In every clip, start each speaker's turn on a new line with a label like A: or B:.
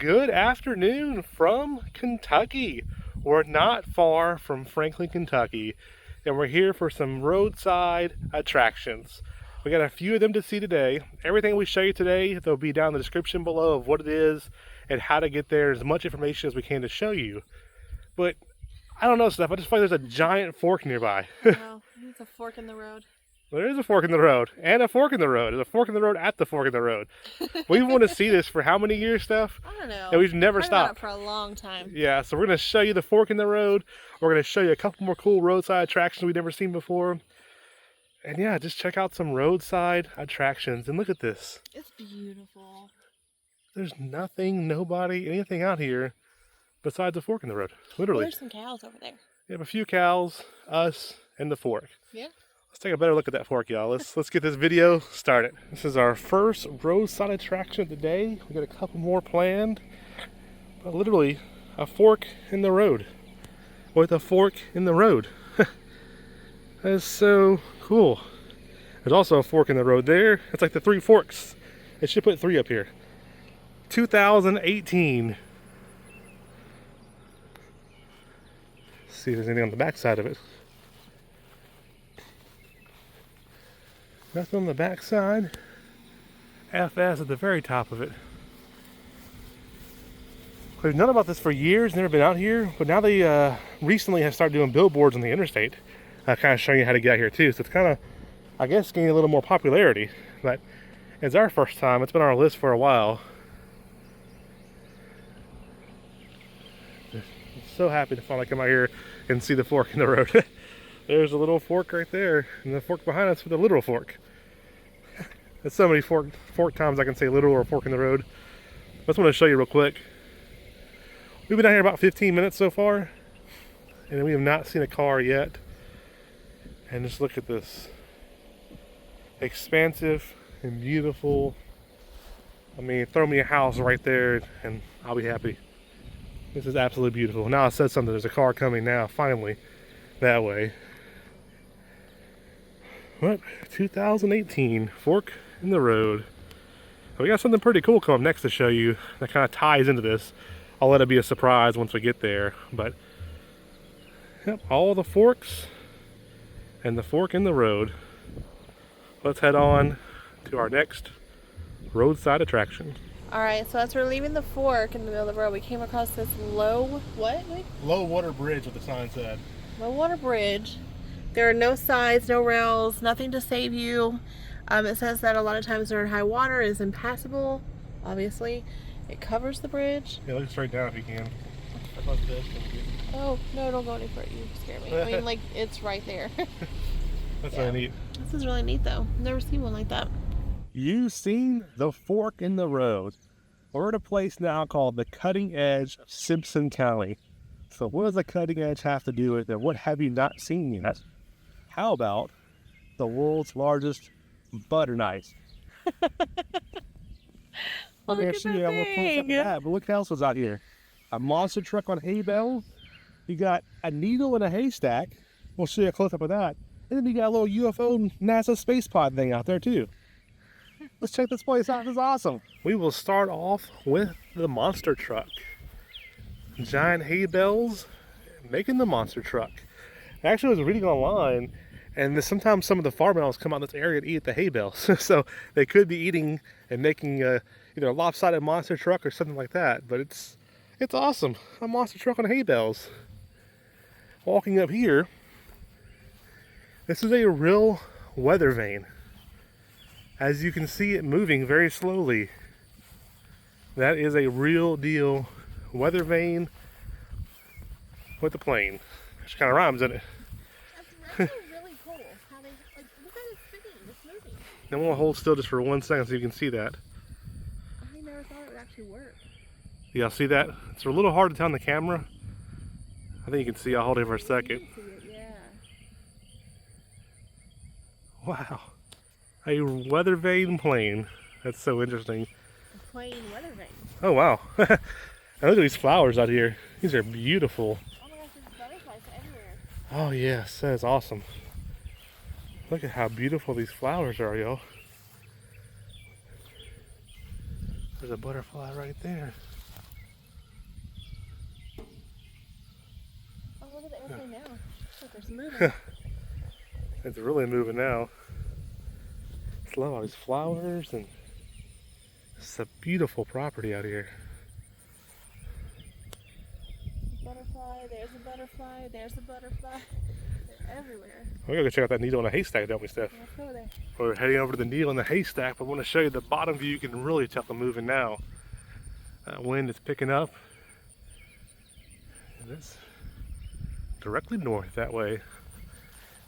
A: Good afternoon from Kentucky. We're not far from Franklin, Kentucky, and we're here for some roadside attractions. We got a few of them to see today. Everything we show you today, they'll be down in the description below of what it is and how to get there. As much information as we can to show you. But I don't know, Steph. I just feel like there's a giant fork nearby.
B: Wow, it's a fork in the road.
A: There is a fork in the road, and a fork in the road. There's a fork in the road at the fork in the road. We want to see this for how many years, Steph?
B: I don't know.
A: And we've never
B: I've heard about
A: stopped.
B: it for a long time.
A: Yeah, so we're going to show you the fork in the road. We're going to show you a couple more cool roadside attractions we've never seen before. And yeah, just check out some roadside attractions. And look at this.
B: It's beautiful.
A: There's nothing, nobody, anything out here besides the fork in the road. Literally.
B: There's some cows over there.
A: We have a few cows, us, and the fork.
B: Yeah.
A: Let's take a better look at that fork, y'all. Let's get this video started. This is our first roadside attraction of the day. We got a couple more planned. But literally, a fork in the road. With a fork in the road. That is so cool. There's also a fork in the road there. It's like the three forks. It should put 3 up here. 2018. Let's see if there's anything on the back side of it. Nothing on the back side. FS at the very top of it. We've known about this for years, never been out here, but now they recently have started doing billboards on the interstate, kind of showing you how to get out here too. So it's kind of, I guess, gaining a little more popularity. But it's our first time. It's been on our list for a while. I'm so happy to finally come out here and see the fork in the road. There's a little fork right there, and the fork behind us with a literal fork. There's so many fork times I can say literal or fork in the road. I just want to show you real quick. We've been out here about 15 minutes so far, and we have not seen a car yet. And just look at this. Expansive and beautiful. I mean, throw me a house right there and I'll be happy. This is absolutely beautiful. Now it says something, there's a car coming now, finally, that way. What? 2018 fork in the road. We got something pretty cool coming next to show you that kind of ties into this. I'll let it be a surprise once we get there. But yep, all the forks and the fork in the road. Let's head on to our next roadside attraction.
B: Alright, so as we're leaving the fork in the middle of the road, we came across this low
A: Water bridge, what the sign said.
B: low water bridge. There are no sides, no rails, nothing to save you. It says that a lot of times during high water it is impassable. Obviously, it covers the bridge.
A: Yeah, look straight down if you can.
B: Oh no! Don't go any further. You scare me. I mean, like it's right there.
A: That's really neat.
B: This is really neat, though. Never seen one like that.
A: You've seen the fork in the road. We're at a place now called the Cutting Edge of Simpson County. So what does the cutting edge have to do with it? What have you not seen yet? How about the world's largest butter knife?
B: Look at that thing.
A: But look what else was out here. A monster truck on hay bales. You got a needle in a haystack. We'll show you a close-up of that. And then you got a little UFO NASA space pod thing out there too. Let's check this place out. This is awesome. We will start off with the monster truck. Giant hay bales making the monster truck. Actually, I was reading online, and sometimes some of the farm animals come out in this area to eat the hay bales. So they could be eating and making either a lopsided monster truck or something like that. But it's awesome. A monster truck on hay bales. Walking up here, this is a real weather vane. As you can see it moving very slowly. That is a real deal weather vane with the plane. Which kind of rhymes, doesn't it?
B: That's really cool. How they, like, look at it spinning. It's moving.
A: Then we'll hold still just for 1 second so you can see that.
B: I never thought it would actually work.
A: Yeah, see that? It's a little hard to tell on the camera. I think you can see. I'll hold it for a second.
B: You can see it, yeah.
A: Wow. A weather vane plane. That's so interesting.
B: A plane weather vane.
A: Oh, wow. And look at these flowers out here. These are beautiful.
B: Oh my gosh, there's butterflies everywhere.
A: Oh, yes. That is awesome. Look at how beautiful these flowers are, y'all. There's a butterfly right there.
B: Look, there's moving.
A: It's really moving now. I love all these flowers, and it's a beautiful property out here.
B: Butterfly, there's a butterfly, there's a butterfly. They're everywhere.
A: We're gonna go check out that needle in a haystack, don't we, Steph?
B: Let's go there.
A: We're heading over to the needle in the haystack, but I want to show you the bottom view. You can really tell them moving now. Wind is picking up. And it's directly north that way.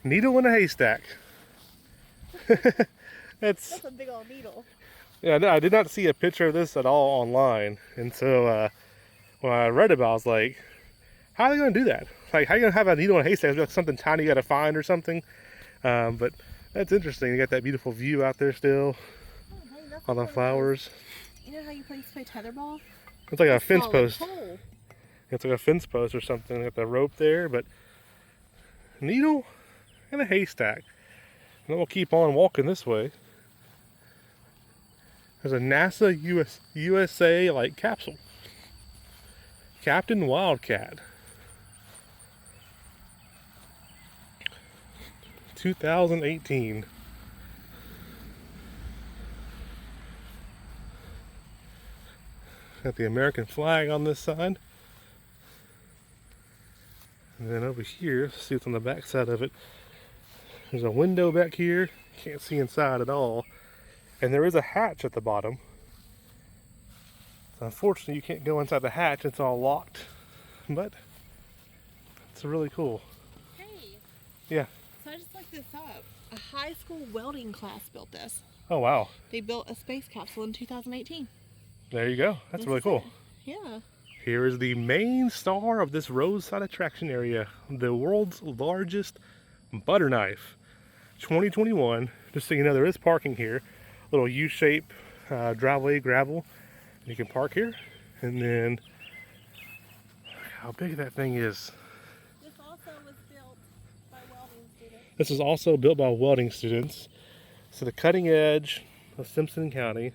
A: Needle in a haystack.
B: That's a big old needle.
A: Yeah, no, I did not see a picture of this at all online, and so when I read about it, I was like, how are they going to do that? Like, how are you going to have a needle in a haystack? It's like something tiny you got to find or something. But that's interesting. You got that beautiful view out there still.
B: Oh, hey,
A: All the flowers.
B: You know how you play tetherball?
A: It's like a fence
B: Solid
A: post.
B: pole.
A: It's like a fence post or something. Got the rope there, but needle in a haystack. And then we'll keep on walking this way. There's a NASA USA like capsule. Captain Wildcat. 2018. Got the American flag on this side. And then over here, let's see what's on the back side of it. There's a window back here. Can't see inside at all. And there is a hatch at the bottom. So unfortunately, you can't go inside the hatch. It's all locked. But it's really cool.
B: Hey.
A: Yeah.
B: So I just looked this up. A high school welding class built this.
A: Oh, wow.
B: They built a space capsule in 2018.
A: There you go. That's really cool.
B: Yeah.
A: Here is the main star of this roadside attraction area, the world's largest butter knife. 2021. Just so you know, there is parking here. Little U-shape driveway, gravel. You can park here. And then, how big that thing is.
B: This also was built by welding students.
A: This is also built by welding students. So the Cutting Edge of Simpson County.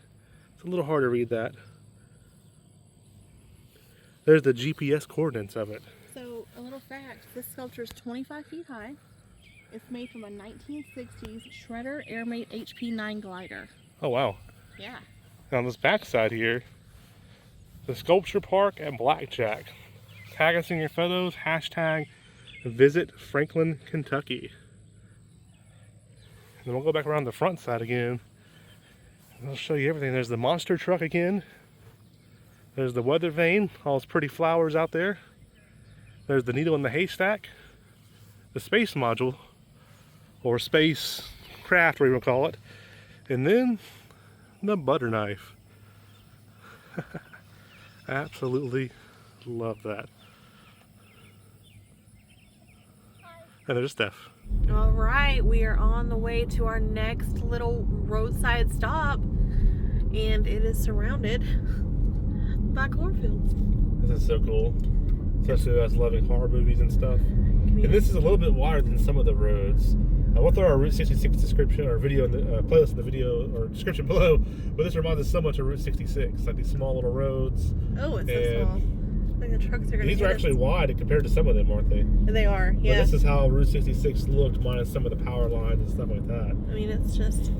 A: It's a little hard to read that. There's the GPS coordinates of it.
B: So, a little fact, this sculpture is 25 feet high. It's made from a 1960s Shredder Airmate HP-9 glider.
A: Oh, wow.
B: Yeah.
A: And on this back side here, the Sculpture Park at Blackjack. Tag us in your photos, hashtag visit Franklin, Kentucky. And then we'll go back around the front side again. And I'll show you everything. There's the monster truck again. There's the weather vane, all those pretty flowers out there. There's the needle in the haystack. The space module, or space craft, whatever you want to call it. And then the butter knife. Absolutely love that. And there's Steph.
B: All right, we are on the way to our next little roadside stop, and it is surrounded by cornfields.
A: This is so cool, especially us loving horror movies and stuff. And this is a little bit wider than some of the roads. We'll throw our Route 66 description or video in the playlist in the video or description below. But this reminds us so much of Route 66, like these small little roads.
B: Oh, it's so small. Like the trucks are going to.
A: These are actually wide compared to some of them, aren't they?
B: They are. Yeah.
A: But this is how Route 66 looked, minus some of the power lines and stuff like that.
B: I mean, it's just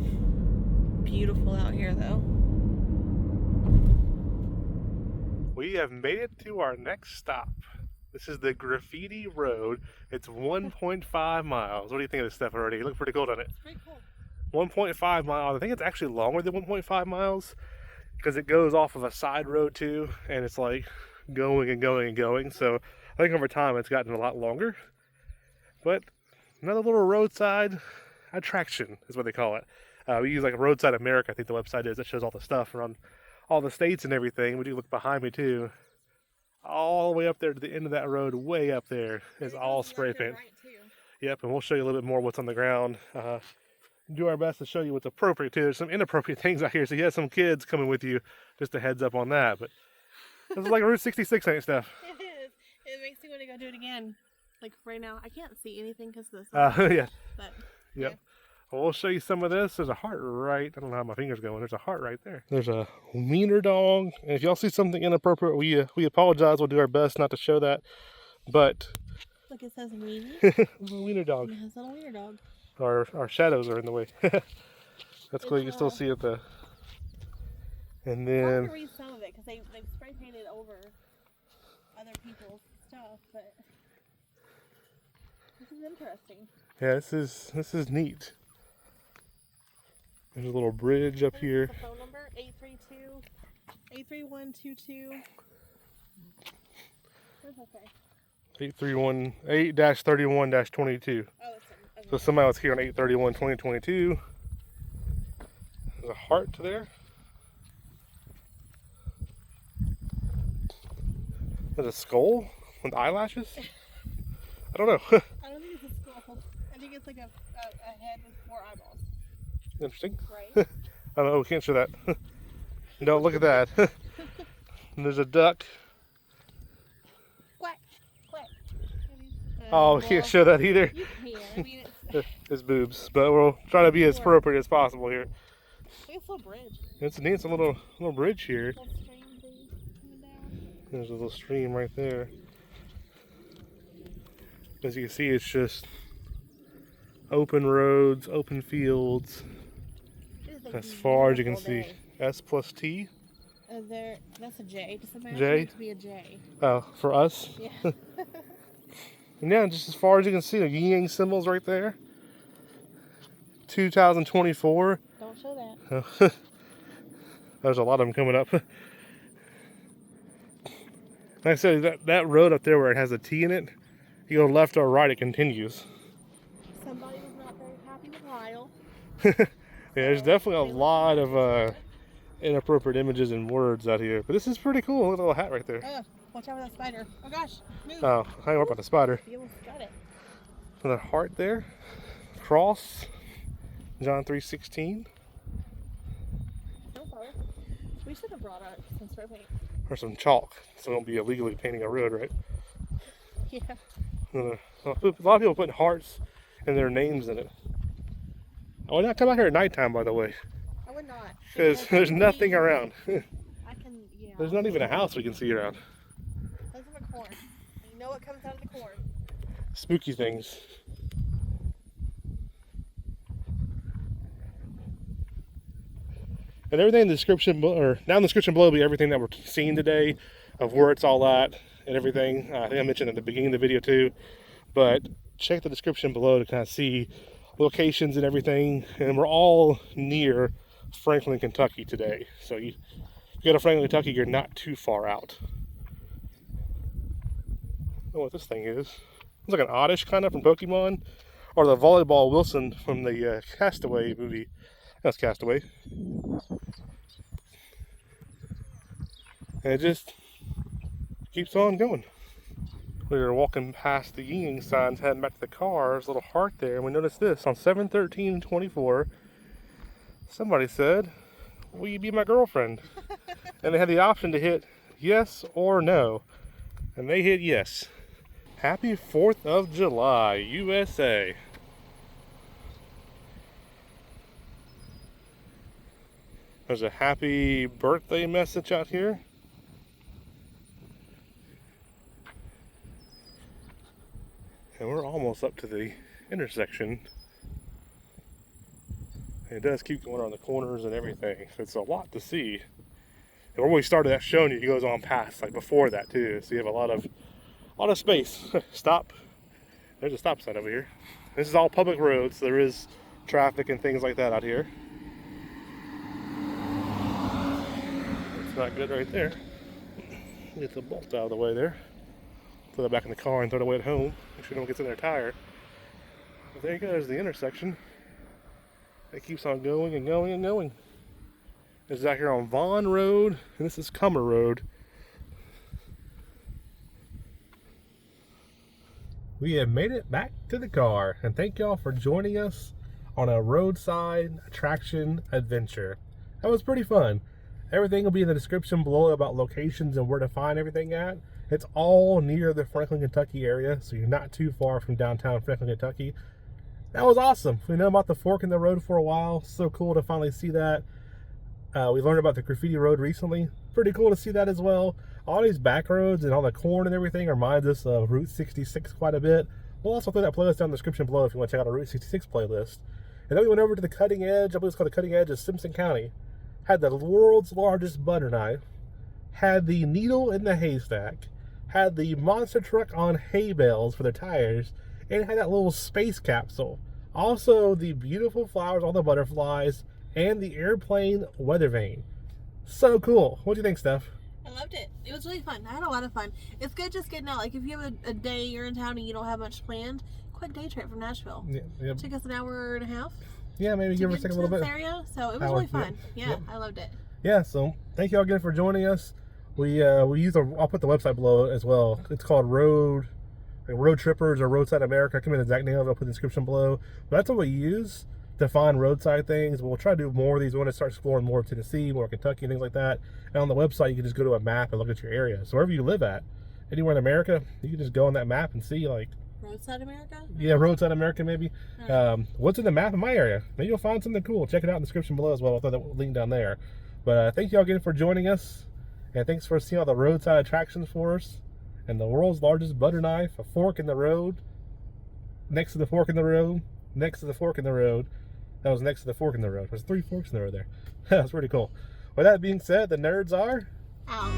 B: beautiful out here, though.
A: We have made it to our next stop. This is the Graffiti Road. It's 1.5 miles. What do you think of this stuff already? You look pretty cool, doesn't it?
B: It's pretty cool.
A: 1.5 miles. I think it's actually longer than 1.5 miles because it goes off of a side road too, and it's like going and going and going. So I think over time it's gotten a lot longer. But another little roadside attraction is what they call it. We use like Roadside America, I think the website is. That shows all the stuff around all the states and everything. We do look behind me too. All the way up there to the end of that road, way up there, is all spray paint.
B: Right,
A: yep, and we'll show you a little bit more what's on the ground. Do our best to show you what's appropriate too. There's some inappropriate things out here, so you have some kids coming with you. Just a heads up on that. But this is like Route 66, ain't stuff.
B: It is. It makes me want to go do it again. Like right now, I can't see anything because of the sun.
A: Yeah.
B: But,
A: yep.
B: yeah.
A: Well, we'll show you some of this. There's a heart right. I don't know how my finger's going. There's a heart right there. There's a wiener dog. And if y'all see something inappropriate, we apologize. We'll do our best not to show that. But
B: Look, it says weenie.
A: Little wiener dog.
B: It has a little wiener dog.
A: Our shadows are in the way. That's cool. You can still see it though. And
B: I want
A: then
B: to read some of it because they've spray painted over other people's stuff, but this is interesting.
A: yeah, this is neat. There's a little bridge up here.
B: The phone number 832-83122. Where's that say?
A: 831-8-31-22.
B: Oh, it's okay.
A: So somebody was here on 8/31/2022. There's a heart there. There's a skull with eyelashes. I don't know.
B: I don't think it's a skull. I think it's like a head with 4 eyeballs.
A: Interesting.
B: Right?
A: I don't know. We can't show that. No, look at that. And there's a duck.
B: Quack, quack.
A: Oh, we can't show that either.
B: You can. I mean, it's
A: It's boobs, but we'll try to be as appropriate as possible here.
B: a little bridge.
A: It's neat. It's a little bridge here.
B: Little stream thing coming down.
A: There's a little stream right there. As you can see, it's just open roads, open fields,
B: It is a
A: as far as you can
B: beautiful
A: see.
B: day.
A: S plus T.
B: That's a J. Just imagine
A: J?
B: it to be a J.
A: Oh, for us.
B: Yeah.
A: And yeah, just as far as you can see, the yin yang symbols right there. 2024.
B: Don't show that.
A: There's a lot of them coming up. Like I said, that road up there where it has a T in it, you go left or right, it continues.
B: Somebody was not very happy with Lyle.
A: Yeah, there's definitely a lot of inappropriate images and words out here. But this is pretty cool. Look at the little hat right there.
B: Watch out for that spider. Oh gosh, move.
A: Oh, I ain't worried about the spider.
B: You almost got it.
A: Another heart there. Cross. John 3:16.
B: No problem. We should have brought some spray paint.
A: Or some chalk, so we won't be illegally painting a road, right?
B: Yeah.
A: A lot of people putting hearts and their names in it. I would not come out here at nighttime, by the way,
B: I would not.
A: because there's nothing around.
B: I can, yeah.
A: There's not even a house we can see around.
B: Those are the corn. You know what comes out of the corn.
A: Spooky things. And everything in the description, or down in the description below, will be everything that we're seeing today, of where it's all at and everything. I think I mentioned at the beginning of the video too, but check the description below to kind of see locations and everything. And we're all near Franklin, Kentucky today. So if you go to Franklin, Kentucky, you're not too far out. I don't know what this thing is. It's like an Oddish kind of from Pokemon, or the volleyball Wilson from the Castaway movie. That's Castaway. And it just keeps on going. We were walking past the yin yang signs, heading back to the car. There's a little heart there, and we noticed this on 7/13/24. Somebody said, "Will you be my girlfriend?" And they had the option to hit yes or no, and they hit yes. Happy 4th of July, USA. There's a happy birthday message out here. And we're almost up to the intersection. And it does keep going around the corners and everything. So it's a lot to see. And where we started that showing you, it goes on past, like before that too. So you have a lot of space. Stop. There's a stop sign over here. This is all public roads. So there is traffic and things like that out here. It's not good right there. Get the bolt out of the way there. Put it back in the car and throw it away at home. Make sure no one gets in their tire. But there you go, there's the intersection. It keeps on going and going and going. This is out here on Vaughn Road, and this is Cummer Road. We have made it back to the car, and thank y'all for joining us on a roadside attraction adventure. That was pretty fun. Everything will be in the description below about locations and where to find everything at. It's all near the Franklin, Kentucky area, so you're not too far from downtown Franklin, Kentucky. That was awesome. We know about the fork in the road for a while. So cool to finally see that. We learned about the Graffiti Road recently. Pretty cool to see that as well. all these back roads and all the corn and everything reminds us of Route 66 quite a bit. We'll also throw that playlist down in the description below if you want to check out our Route 66 playlist. And then we went over to the Cutting Edge, I believe it's called the Cutting Edge of Simpson County. Had the world's largest butter knife, had the needle in the haystack, had the monster truck on hay bales for their tires, and had that little space capsule. Also, the beautiful flowers, all the butterflies, and the airplane weather vane. So cool. What do you think, Steph?
B: I loved it. It was really fun. I had a lot of fun. It's good just getting out. Like, if you have a day you're in town and you don't have much planned, quick day trip from Nashville.
A: Yeah.
B: Took us an hour and a half.
A: Yeah, maybe give or take a little bit.
B: Area, so it was really fun. Yeah, I loved it.
A: Yeah, so thank you all again for joining us. We use I'll put the website below as well. It's called Road Trippers or Roadside America. I can't remember the exact name of it. I'll put the description below. But that's what we use to find roadside things. We'll try to do more of these. We want to start exploring more of Tennessee, more Kentucky, and things like that. And on the website, you can just go to a map and look at your area. So wherever you live at, anywhere in America, you can just go on that map and see, like,
B: Roadside America?
A: Yeah, Roadside America, maybe. What's in the map in my area? Maybe you'll find something cool. Check it out in the description below as well. I'll throw that link down there. But thank you all again for joining us. And thanks for seeing all the roadside attractions for us. And the world's largest butter knife, a fork in the road, next to the fork in the road, next to the fork in the road. That was next to the fork in the road. There's 3 forks in the road there. That's pretty cool. With that being said, the nerds are
B: out.